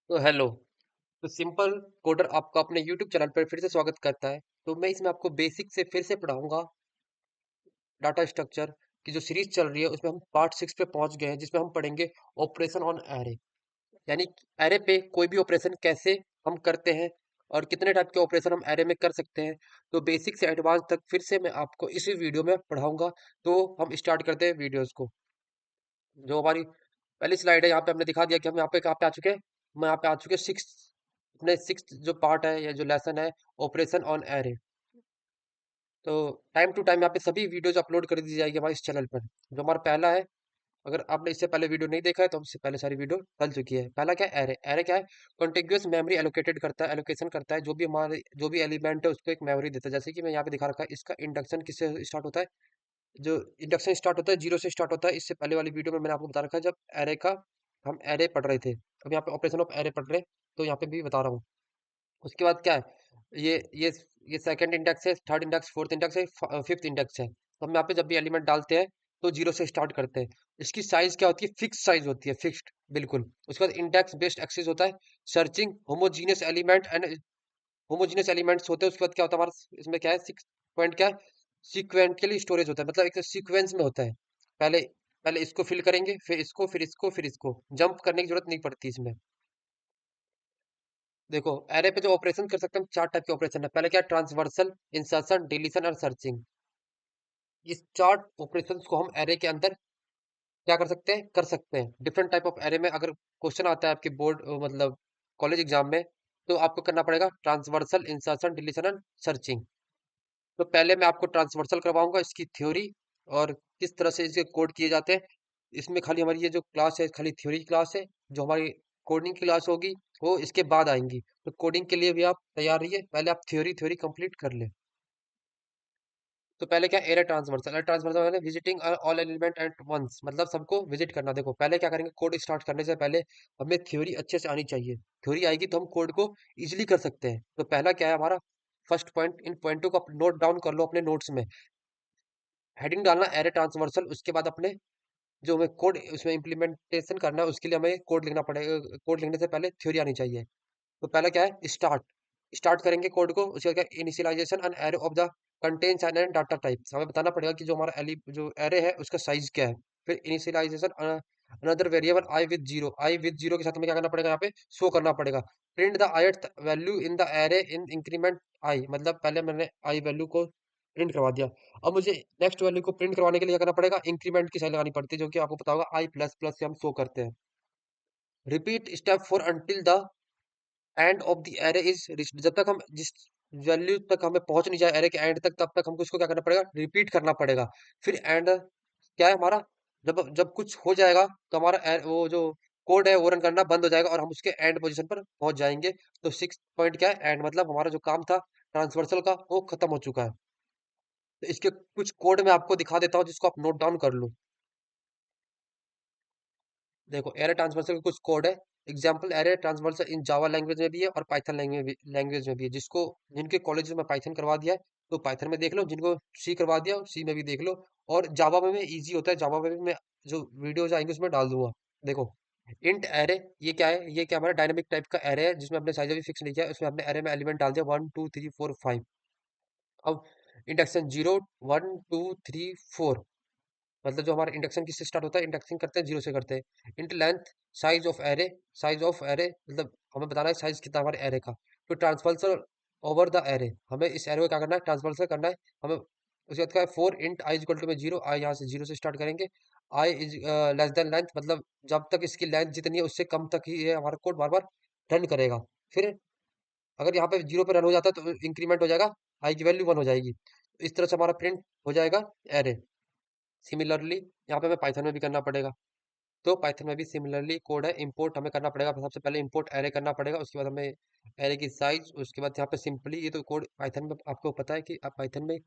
तो हेलो। तो simple coder आपका अपने यूट्यूब चैनल पर फिर से स्वागत करता है। तो मैं इसमें आपको बेसिक से फिर से पढ़ाऊंगा डाटा स्ट्रक्चर की जो सीरीज चल रही है, उसमें हम पार्ट 6 पे पहुंच गए हैं, जिसमें हम पढ़ेंगे ऑपरेशन ऑन एरे। यानी एरे पे कोई भी ऑपरेशन कैसे हम करते हैं और कितने टाइप के ऑपरेशन हम एरे में कर सकते हैं। तो बेसिक से एडवांस तक फिर से मैं आपको इसी वीडियो में पढ़ाऊंगा। तो हम स्टार्ट करते हैं वीडियोस को। जो हमारी पहली स्लाइड है, यहाँ पे हमने दिखा दिया कि हम यहाँ पे कहाँ पे आ चुके हैं। हम यहाँ पे आ चुके हैं सिक्स, अपने सिक्स जो पार्ट है या जो लेसन है, ऑपरेशन ऑन एरे। तो टाइम टू टाइम यहाँ पे सभी वीडियोज अपलोड कर दी जाएगी हमारे इस चैनल पर। जो हमारा पहला है, अगर आपने इससे पहले वीडियो नहीं देखा है तो इससे पहले सारी वीडियो डल चुकी है। पहला क्या है, एरे। एरे क्या है? कॉन्टिग्यूअस मेमोरी एलोकेटेड करता है, एलोकेशन करता है। जो भी हमारे जो भी एलिमेंट है उसको एक मेमोरी देता है। जैसे कि मैं यहाँ पे दिखा रखा है, इसका इंडक्शन किससे स्टार्ट होता है? जो इंडक्शन स्टार्ट होता है, जीरो से स्टार्ट होता है। इससे पहले वाली वीडियो में मैंने आपको बता रखा है, जब एरे का हम एरे पढ़ रहे थे। अब यहाँ पे ऑपरेशन ऑफ एरे पढ़ रहे हैं, तो यहाँ पे भी बता रहा हूँ। उसके बाद क्या है, ये सेकंड इंडेक्स है, थर्ड इंडेक्स, फोर्थ इंडेक्स है, फिफ्थ इंडेक्स है। तो हम यहाँ पे जब भी एलिमेंट डालते हैं तो जीरो से स्टार्ट करते हैं। इसकी साइज क्या होती है? फिक्स साइज होती है, फिक्स्ड बिल्कुल। उसके बाद इंडेक्स बेस्ड एक्सेस होता है, searching homogeneous element and homogeneous elements होते हैं। उसके बाद क्या होता है हमारा, इसमें क्या है, सिक्स पॉइंट क्या है, सीक्वेंटियली स्टोरेज होता है। मतलब एक सीक्वेंस में होता है। पहले पहले इसको फिल करेंगे, फिर इसको, फिर इसको, फिर इसको। जंप करने की जरूरत नहीं पड़ती इसमें। देखो, एरे पे जो ऑपरेशन कर सकते हैं हम, चार टाइप के ऑपरेशन है। पहले क्या है, ट्रांसवर्सल, इंसर्शन, डिलीशन और सर्चिंग। इस चार ऑपरेशंस को हम एरे के अंदर क्या कर सकते हैं डिफरेंट टाइप ऑफ एरे में। अगर क्वेश्चन आता है आपके बोर्ड मतलब कॉलेज एग्जाम में, तो आपको करना पड़ेगा transversal, insertion, deletion and searching. तो पहले मैं आपको ट्रांसवर्सल करवाऊंगा, इसकी थ्योरी और किस तरह से इसके कोड किए जाते हैं। इसमें खाली हमारी ये जो क्लास है, खाली थ्योरी क्लास है। जो हमारी कोडिंग की क्लास होगी वो इसके बाद आएंगी। तो कोडिंग के लिए भी आप तैयार रहिए, पहले आप थ्योरी थ्योरी कंप्लीट कर ले। तो पहले क्या, एरे ट्रांसवर्सल। एरे ट्रांसवर्सल मतलब visiting all element at once, मतलब सबको विजिट करना। देखो, पहले क्या करेंगे, कोड स्टार्ट करने से पहले हमें थ्योरी अच्छे से आनी चाहिए। थ्योरी आएगी तो हम कोड को इजीली कर सकते हैं। तो पहला क्या है हमारा, फर्स्ट पॉइंट, इन पॉइंटों को नोट डाउन कर लो अपने नोट्स में। हेडिंग डालना एरे ट्रांसवर्सल। उसके बाद अपने जो हमें कोड उसमें इम्प्लीमेंटेशन करना है, उसके लिए हमें कोड लिखना पड़ेगा। कोड लिखने से पहले थ्योरी आनी चाहिए। तो पहला क्या है, स्टार्ट। स्टार्ट करेंगे कोड को। उसके बाद क्या, initialisation and array of the contents and data types. हमें बताना पड़ेगा कि जो हमारा एली जो एरे है उसका साइज क्या है। फिर initialisation another variable i with zero. I with zero के साथ हमें क्या करना पड़ेगा, यहाँ पे शो करना पड़ेगा। Print the ith value in the array in increment I. मतलब पहले मैंने आई वैल्यू को प्रिंट करवा दिया। अब मुझे नेक्स्ट वैल्यू को प्रिंट करवाने के लिए क्या करना पड़ेगा, इंक्रीमेंट की साइन लगानी पड़ती है, जो कि आपको पता होगा आई प्लस प्लस से हम शो करते हैं। Repeat step for until the end of the array is reached. जब तक हम जिस वैल्यू तक हमें पहुंच नहीं जाए एरे के एंड तक, तब तक हमको इसको क्या करना पड़ेगा, रिपीट करना पड़ेगा। फिर एंड क्या है हमारा, जब जब कुछ हो जाएगा तो हमारा वो जो कोड है वो रन करना बंद हो जाएगा और हम उसके एंड पोजीशन पर पहुंच जाएंगे। तो सिक्स पॉइंट क्या है, एंड। मतलब हमारा जो काम था ट्रांसवर्सल का वो खत्म हो चुका है। तो इसके कुछ कोड मैं आपको दिखा देता हूँ, जिसको आप नोट डाउन कर लो। देखो, एरे ट्रांसफर के कुछ कोड है। एग्जाम्पल, एरे ट्रांसफर इन जावा लैंग्वेज में भी है और पाइथन लैंग्वेज में भी है। जिसको जिनके कॉलेज में पाइथन करवा दिया है तो पाइथन में देख लो, जिनको सी करवा दिया सी में भी देख लो। और जावा में भी इजी होता है, जावा में भी मैं जो वीडियोज आएंगे उसमें डाल दूंगा। देखो, इंट एरे, ये क्या है, ये क्या हमारा डायनेमिक टाइप का एरे है, जिसमें हमने साइज अभी फिक्स नहीं किया है। उसमें हमने एरे में एलिमेंट डाल दिया 1 2 3 4 5। अब इंडेक्शन 0 1 2 3 4, मतलब जो हमारा इंडक्शन किससे स्टार्ट होता है, इंडक्शन करते हैं जीरो से करते हैं। Int length, size of array. Size of array मतलब हमें बताना है साइज कितना हमारे एरे का। तो ट्रांसफर्सर ओवर द एरे, हमें इस एरे को क्या करना है, ट्रांसफर्सर करना है हमें। उसके बाद क्या है, for int i equal to में जीरो। आई यहाँ से जीरो से स्टार्ट करेंगे। I is less than length, मतलब जब तक इसकी लेंथ जितनी है उससे कम तक ही ये हमारा कोड बार बार रन करेगा। फिर अगर यहाँ पे जीरो पे रन हो जाता है तो इंक्रीमेंट हो जाएगा, आई की वैल्यू वन हो जाएगी। तो इस तरह से हमारा प्रिंट हो जाएगा एरे। सिमिलरली यहाँ पे हमें पाइथन में भी करना पड़ेगा। तो पाइथन में भी सिमिलरली कोड है। इंपोर्ट हमें करना पड़ेगा, सबसे पहले इंपोर्ट एरे करना पड़ेगा। उसके बाद हमें एरे की साइज, उसके बाद यहाँ पे सिंपली, ये तो कोड पाइथन में आपको पता है कि आप पाइथन में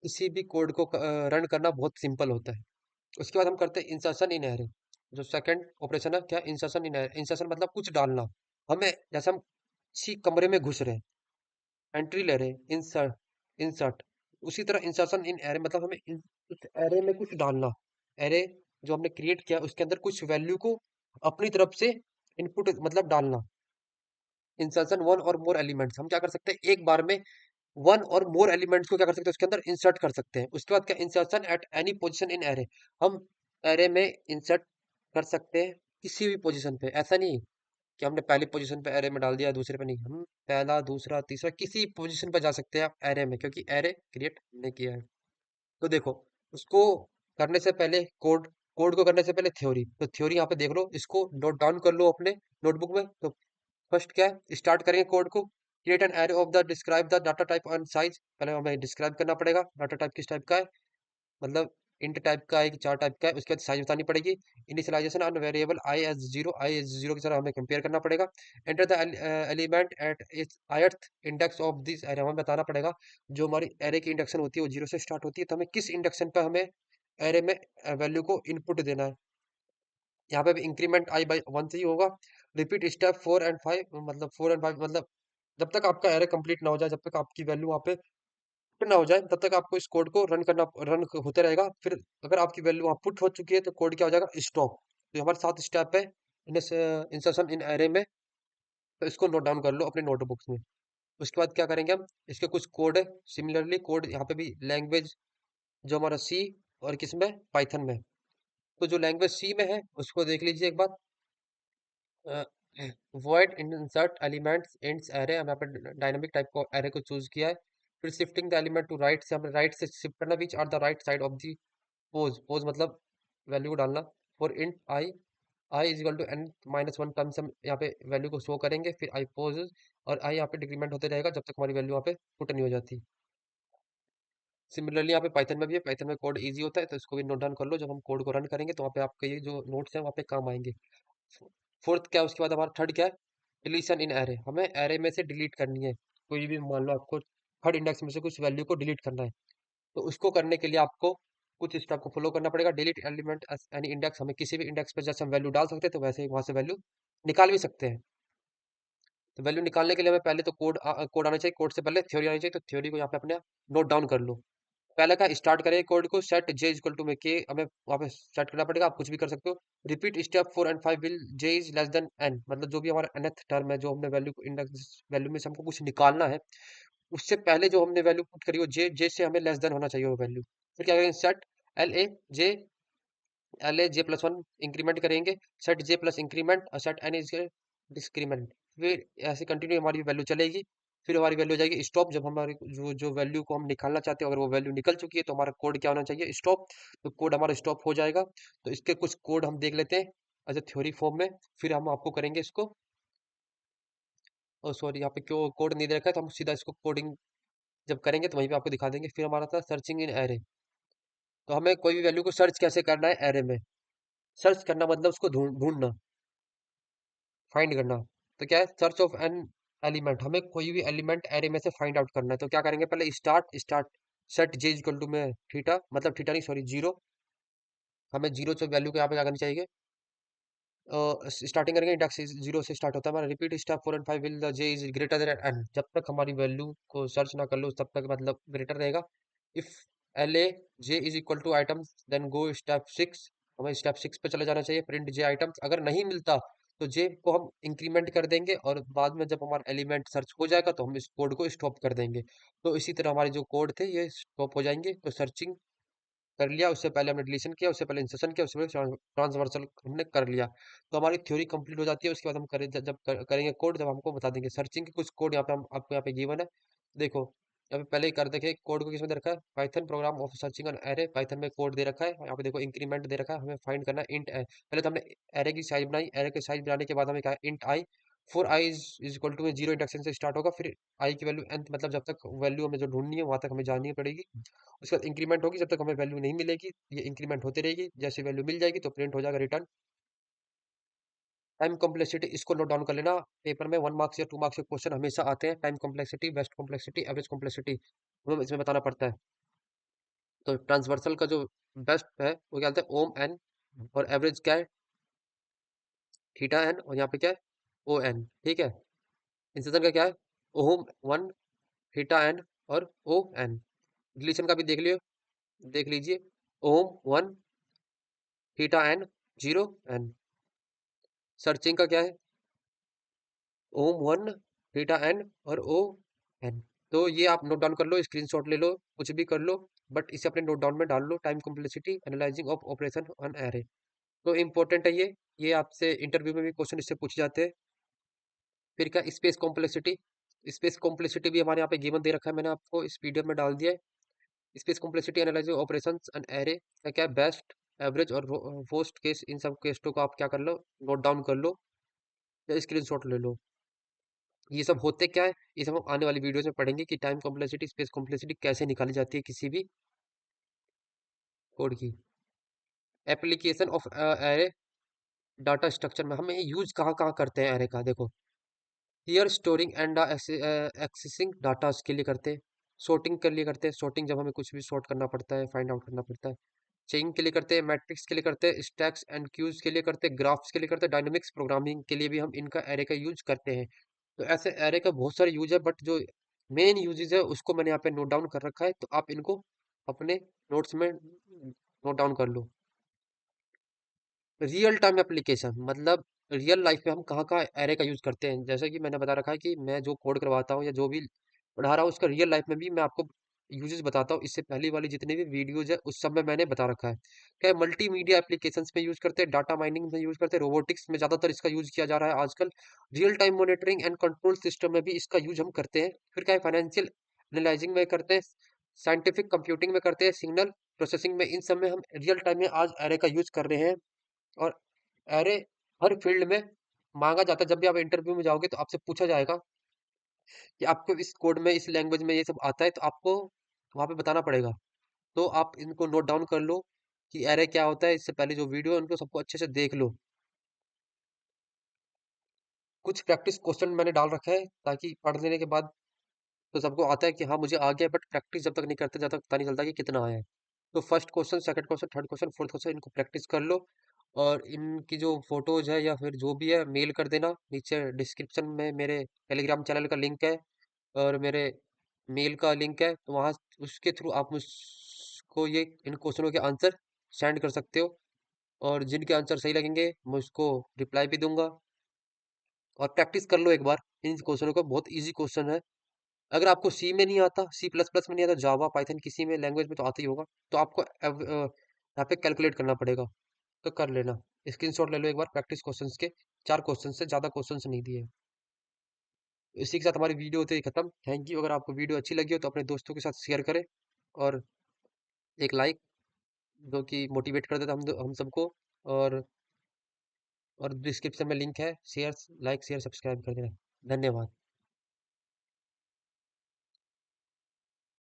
किसी भी कोड को रन करना बहुत सिंपल होता है। उसके बाद हम करते हैं इंसर्शन इन एरे। जो सेकंड ऑपरेशन है क्या, इंसर्शन इन एरे। इंसर्शन मतलब कुछ डालना। हमें जैसे हम किसी कमरे में घुस रहे हैं, एंट्री ले रहे हैं, इंसर्ट इंसर्ट। उसी तरह इंसर्शन इन एरे मतलब हमें उस एरे में कुछ डालना। एरे जो हमने क्रिएट किया उसके अंदर कुछ वैल्यू को अपनी तरफ से इनपुट मतलब डालना। इंसर्शन वन और मोर एलिमेंट्स, हम क्या कर सकते हैं एक बार में वन और मोर एलिमेंट्स को क्या कर सकते हैं उसके अंदर इंसर्ट कर सकते हैं। उसके बाद क्या, insertion at any position in array, हम एरे में इंसर्ट कर सकते हैं किसी भी पोजीशन पे। ऐसा नहीं कि हमने पहली पोजीशन पे एरे में डाल दिया दूसरे पे नहीं, हम पहला दूसरा तीसरा किसी पोजीशन पे जा सकते हैं आप एरे में, क्योंकि एरे क्रिएट हमने किया है। तो देखो, उसको करने से पहले कोड, कोड को करने से पहले थ्योरी, तो थ्योरी यहाँ पे देख लो, इसको नोट डाउन कर लो अपने नोटबुक में। तो फर्स्ट क्या है, स्टार्ट करेंगे कोड को, create an array of the, describe the data type and size, पहले हमें डिस्क्राइब करना पड़ेगा डाटा टाइप किस टाइप का है, मतलब इंट टाइप का है कि चार टाइप का है, उसके बाद साइज बतानी पड़ेगी। Initialisation on variable i as zero की तरह हमें कंपेयर करना पड़ेगा। Enter the element at its ith index of this array, हमें बताना पड़ेगा जो हमारी एरे की इंडेक्शन होती है वो जीरो से स्टार्ट होती है, तो हमें किस इंडेक्शन पे हमें एरे में वैल्यू को इनपुट देना है। यहाँ पे भी इंक्रीमेंट आई बाई वन से ही होगा। रिपीट स्टेप 4 और 5, मतलब 4 और 5 मतलब जब तक आपका एरे कंप्लीट ना हो जाए, जब तक आपकी वैल्यू वहाँ पे पुट ना हो जाए, तब तक आपको इस कोड को रन होते रहेगा। फिर अगर आपकी वैल्यू वहाँ पुट हो चुकी है तो कोड क्या हो जाएगा, स्टॉप। तो हमारे 7 स्टेप है इंसर्शन इन एरे में, तो इसको नोट डाउन कर लो अपने नोटबुक्स में। उसके बाद क्या करेंगे हम, इसके कुछ कोड है, सिमिलरली कोड यहाँ पे भी लैंग्वेज जो हमारा सी और किस में, पाइथन में। तो जो लैंग्वेज सी में है उसको देख लीजिए एक बार। Void insert elements ints array, हम यहाँ पे डायनामिक टाइप को एरे को चूज किया है। फिर shifting the element to right, से हमें राइट से शिफ्ट करना, which are the right side of the pos, pos मतलब वैल्यू को डालना। For int i is equal to n minus one terms, हम यहाँ पे वैल्यू को शो करेंगे। फिर आई पोज, और आई यहाँ पे डिक्रीमेंट होते रहेगा जब तक हमारी वैल्यू यहाँ पे पुट नहीं हो जाती। सिमिलरली यहाँ पे पाइथन में भी है, पाइथन में कोड इजी होता है, तो इसको भी नोट डाउन कर लो, जब हम कोड को रन करेंगे तो वहाँ पे आपके ये जो नोट्स हैं वहाँ पे काम आएंगे। फोर्थ क्या है, उसके बाद हमारा थर्ड क्या है, डिलीशन इन एरे, हमें एरे में से डिलीट करनी है। कोई भी मान लो आपको थर्ड इंडेक्स में से कुछ वैल्यू को डिलीट करना है, तो उसको करने के लिए आपको कुछ स्टेप को फॉलो करना पड़ेगा। डिलीट एलिमेंट एनी इंडेक्स, हमें किसी भी इंडेक्स पर जैसे हम वैल्यू डाल सकते हैं तो वैसे ही वहां से वैल्यू निकाल भी सकते हैं। तो वैल्यू निकालने के लिए हमें पहले तो कोड आना चाहिए, कोड से पहले थ्योरी आनी चाहिए, तो थ्योरी को यहाँ पे अपने नोट डाउन कर लो। पहले का स्टार्ट करें कोड को, सेट जे इक्वल टू में के, हमें वहाँ पे सेट करना पड़ेगा, आप कुछ भी कर सकते हो। रिपीट स्टेप 4 और 5 while j is less than n, मतलब जो भी हमारा nth टर्म है, जो हमने वैल्यू इंडेक्स वैल्यू में से हमको कुछ निकालना है, उससे पहले जो हमने वैल्यू पुट करी हो जे, जे से हमें लेस देन होना चाहिए वो वैल्यू। फिर क्या करेंगे, set J, L A J plus one increment करेंगे, सेट जे प्लस इंक्रीमेंट और सेट एन इज डिस्क्रीमेंट। फिर ऐसे कंटिन्यू हमारी वैल्यू चलेगी। फिर हमारी वैल्यू हो जाएगी स्टॉप, जब हमारी जो जो वैल्यू को हम निकालना चाहते हैं अगर वो वैल्यू निकल चुकी है तो हमारा कोड क्या होना चाहिए, स्टॉप। तो कोड हमारा स्टॉप हो जाएगा। तो इसके कुछ कोड हम देख लेते हैं एज ए थ्योरी फॉर्म में, फिर हम आपको करेंगे इसको। सॉरी, यहाँ पे क्यों कोड नहीं दे रखा है, तो हम सीधा इसको कोडिंग जब करेंगे तो वहीं पे आपको दिखा देंगे। फिर हमारा था सर्चिंग इन एरे, तो हमें कोई भी वैल्यू को सर्च कैसे करना है एरे में। सर्च करना मतलब उसको ढूंढना, फाइंड करना। तो क्या है, सर्च ऑफ एन एलिमेंट, हमें कोई भी एलिमेंट एरे में से फाइंड आउट करना है। तो क्या करेंगे, पहले start set j equal to में थीटा, मतलब थीटा नहीं सॉरी जीरो, हमें जीरो से वैल्यू को यहाँ पे क्या करनी चाहिए, स्टार्टिंग करेंगे, इंडेक्स जीरो से स्टार्ट होता है हमारा। रिपीट स्टेप 4 और 5 while the j is greater than n, जब तक हमारी वैल्यू को सर्च ना कर लो तब तक मतलब ग्रेटर रहेगा। If L A j is equal to items then go step 6, हमें स्टेप 6 पे चले जाना चाहिए। प्रिंट जे आइटम्स, अगर नहीं मिलता तो जे को हम इंक्रीमेंट कर देंगे, और बाद में जब हमारा एलिमेंट सर्च हो जाएगा तो हम इस कोड को स्टॉप कर देंगे। तो इसी तरह हमारे जो कोड थे ये स्टॉप हो जाएंगे। तो सर्चिंग कर लिया, उससे पहले हमने डिलीशन किया, उससे पहले इंसर्शन किया, उससे पहले ट्रांसवर्सल हमने कर लिया। तो हमारी थ्योरी कंप्लीट हो जाती है। उसके बाद हम करें जब करेंगे कोड, जब हमको बता देंगे सर्चिंग के कुछ कोड, यहाँ पे हम आपको यहाँ पे गिवन है। देखो यहाँ पे पहले ही कर देखे कोड को, किसमें दे रखा है, Python programme of searching an array, Python में कोड दे रखा है। यहाँ पे देखो इंक्रीमेंट दे रखा है, हमें फाइंड करना है इंट है। पहले तो हमने एरे की साइज बनाई, एरे की साइज बनाने के बाद हमें कहा int i, for i is equal to में जीरो इंडेक्शन से स्टार्ट होगा। फिर आई की वैल्यू nth, मतलब जब तक वैल्यू हमें जो ढूंढनी है वहां तक हमें जानी पड़ेगी। उसके बाद इंक्रीमेंट होगी, जब तक हमें वैल्यू नहीं मिलेगी ये इंक्रीमेंट होती रहेगी। जैसे वैल्यू मिल जाएगी तो प्रिंट हो जाएगा रिटर्न। टाइम कॉम्प्लेक्सिटी, इसको नोट डाउन कर लेना, पेपर में 1 मार्क्स या 2 मार्क्स के क्वेश्चन हमेशा आते हैं। Time complexity, best complexity, average complexity, हमें इसमें बताना पड़ता है। तो ट्रांसवर्सल का जो बेस्ट है वो क्या होता है, ओम एन, और एवरेज क्या है, थीटा एन, और यहाँ पे क्या है, ओ एन। ठीक है, इंसर्शन का क्या है, ओम वन, थीटा एन और ओ एन। डिलीशन का भी देख लीजिए, ओम one, theta n, zero n. Searching का क्या है, ओम वन, थीटा एन और ओ एन। तो ये आप नोट डाउन कर लो, स्क्रीनशॉट ले लो, कुछ भी कर लो, बट इसे अपने नोट डाउन में डाल लो। Time complexity analysing of operation on array, तो इंपॉर्टेंट है ये आपसे इंटरव्यू में भी क्वेश्चन इससे पूछे जाते हैं। फिर क्या, स्पेस कॉम्प्लेक्सिटी। स्पेस कॉम्प्लेक्सिटी भी हमारे यहाँ पे गिवन दे रखा है, मैंने आपको इस पीडीएफ में डाल दिया है। Space complexity analysing operations an array का क्या, बेस्ट, एवरेज और वर्स्ट केस, इन सब केस को आप क्या कर लो, नोट डाउन कर लो या स्क्रीनशॉट ले लो। ये सब होते क्या है, ये सब हम आने वाली वीडियोस में पढ़ेंगे कि टाइम कॉम्प्लेक्सिटी, स्पेस कॉम्प्लेक्सिटी कैसे निकाली जाती है किसी भी कोड की। Application of array data structure में हमें यूज कहाँ कहाँ करते हैं एरे का, देखो। Here storing and accessing data के लिए करते हैं, sorting के लिए करते हैं, sorting जब हमें कुछ भी sort करना पड़ता है, फाइंड आउट करना पड़ता है, चेइंग के लिए करते हैं, मैट्रिक्स के लिए करते हैं, स्टैक्स एंड क्यूज के लिए करते हैं, ग्राफ्स के लिए करते हैं, डायनेमिक्स प्रोग्रामिंग के लिए भी हम इनका एरे का यूज करते हैं। तो ऐसे एरे का बहुत सारे यूज है, बट जो मेन यूजेस है उसको मैंने यहाँ पे नोट डाउन कर रखा है, तो आप इनको अपने नोट्स में नोट डाउन कर लो। रियल टाइम एप्लीकेशन मतलब रियल लाइफ में हम कहाँ कहाँ एरे का यूज करते हैं, जैसे कि मैंने बता रखा है कि मैं जो कोड करवाता हूँ या जो भी पढ़ा रहा हूँ उसका रियल लाइफ में भी मैं आपको यूजेस बताता हूँ। इससे पहली वाली जितनी भी वीडियोज है उस सब में मैंने बता रखा है। क्या मल्टीमीडिया एप्लीकेशंस में यूज करते हैं, डाटा माइनिंग में यूज करते हैं, रोबोटिक्स में ज्यादातर इसका यूज किया जा रहा है आजकल। Real time monitoring and control system में भी इसका यूज हम करते हैं। फिर क्या है, फाइनेंशियल एनालाइजिंग में करते हैं, साइंटिफिक कंप्यूटिंग में करते हैं, सिग्नल प्रोसेसिंग में, इन सब में हम रियल टाइम में आज एरे का यूज कर रहे हैं। और अरे, हर फील्ड में मांगा जाता है। जब भी आप इंटरव्यू में जाओगे तो आपसे पूछा जाएगा कि आपको इस कोड में, इस लैंग्वेज में ये सब आता है, तो आपको वहाँ पे बताना पड़ेगा। तो आप इनको नोट डाउन कर लो कि एरे क्या होता है। इससे पहले जो वीडियो है उनको सबको अच्छे से देख लो। कुछ प्रैक्टिस क्वेश्चन मैंने डाल रखा है ताकि पढ़ लेने के बाद तो सबको आता है कि हाँ मुझे आ गया, बट प्रैक्टिस जब तक नहीं करते जब तक पता नहीं चलता कि कितना आया है। तो first question, second question, third question, fourth question, इनको प्रैक्टिस कर लो। और इनकी जो फोटोज है या फिर जो भी है मेल कर देना। नीचे डिस्क्रिप्शन में मेरे टेलीग्राम चैनल का लिंक है और मेरे मेल का लिंक है, तो वहाँ उसके थ्रू आप मुझको ये इन क्वेश्चनों के आंसर सेंड कर सकते हो। और जिनके आंसर सही लगेंगे मैं उसको रिप्लाई भी दूंगा। और प्रैक्टिस कर लो एक बार इन क्वेश्चनों को, बहुत इजी क्वेश्चन है। अगर आपको सी में नहीं आता, सी प्लस प्लस में नहीं आता, जावा पाइथन किसी में लैंग्वेज में तो आता ही होगा, तो आपको यहाँ पे कैलकुलेट करना पड़ेगा। तो कर लेना, स्क्रीनशॉट ले लो एक बार प्रैक्टिस क्वेश्चंस के। 4 क्वेश्चन से ज़्यादा क्वेश्चंस नहीं दिए। तो इसी के साथ हमारी वीडियो होती है खत्म। Thank you. अगर आपको वीडियो अच्छी लगी हो तो अपने दोस्तों के साथ शेयर करें, और एक लाइक, जो कि मोटिवेट कर देता हम सबको। और डिस्क्रिप्शन में लिंक है, शेयर, लाइक, शेयर, सब्सक्राइब कर देना। धन्यवाद।